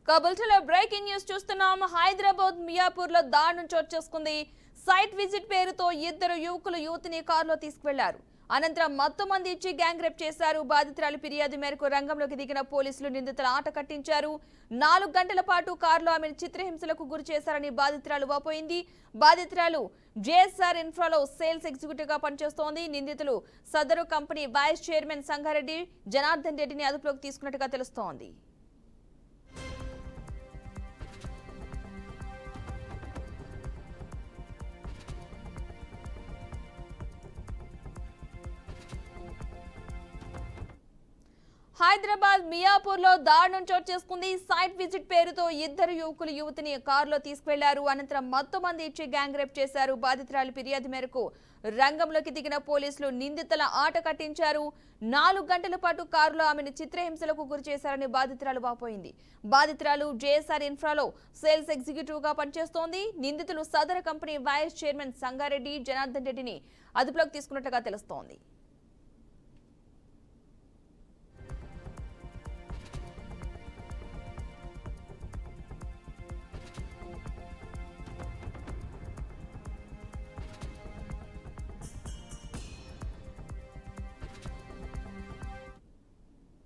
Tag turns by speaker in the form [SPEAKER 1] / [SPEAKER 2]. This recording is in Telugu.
[SPEAKER 1] బులెటిన్లో బ్రేకింగ్ న్యూస్ చూస్తున్నాం. హైదరాబాద్ మియాపూర్లో దారుణం చోటు చేసుకుంది. సైట్ విజిట్ పేరుతో ఇద్దరు యువకులు యువతిని కారులో తీసుకువెళ్లారు. అనంతరం మత్తుమంది ఇచ్చి గ్యాంగ్ రేప్ చేశారు. బాధితురాలి ఫిర్యాదు మేరకు రంగంలోకి దిగిన పోలీసులు నిందితుల ఆట కట్టించారు. 4 గంటల పాటు కారులో ఆమెను చిత్రహింసలకు గురి చేశారని బాధితురాలు వాపోయింది. బాధితురాలు జేఎస్ఆర్ ఇన్ఫ్రాలో సేల్స్ ఎగ్జిక్యూటివ్ గా పనిచేస్తోంది. నిందితులు సదరు company vice chairman Sangareddy Janardhan రెడ్డిని అదుపులోకి తీసుకున్నట్టుగా తెలుస్తోంది. హైదరాబాద్ మియాపూర్లో దారుణం చోటు చేసుకుంది. సైట్ విజిట్ పేరుతో ఇద్దరు యువకులు యువతిని కారులో తీసుకువెళ్లారు. అనంతరం మత్తుమంది ఇచ్చి గ్యాంగ్ రేప్ చేశారు. బాధితురాలి ఫిర్యాదు మేరకు రంగంలోకి దిగిన పోలీసులు నిందితుల ఆట కట్టించారు. 4 గంటల పాటు కారులో ఆమెను చిత్రహింసలకు గురి చేశారని బాధితురాలు వాపోయింది. బాధితురాలు జేఎస్ఆర్ ఇన్ఫ్రాలో సేల్స్ ఎగ్జిక్యూటివ్ గా పనిచేస్తోంది. నిందితులు సదరు company vice chairman Sangareddy Janardhan రెడ్డిని అదుపులోకి తీసుకున్నట్టుగా తెలుస్తోంది.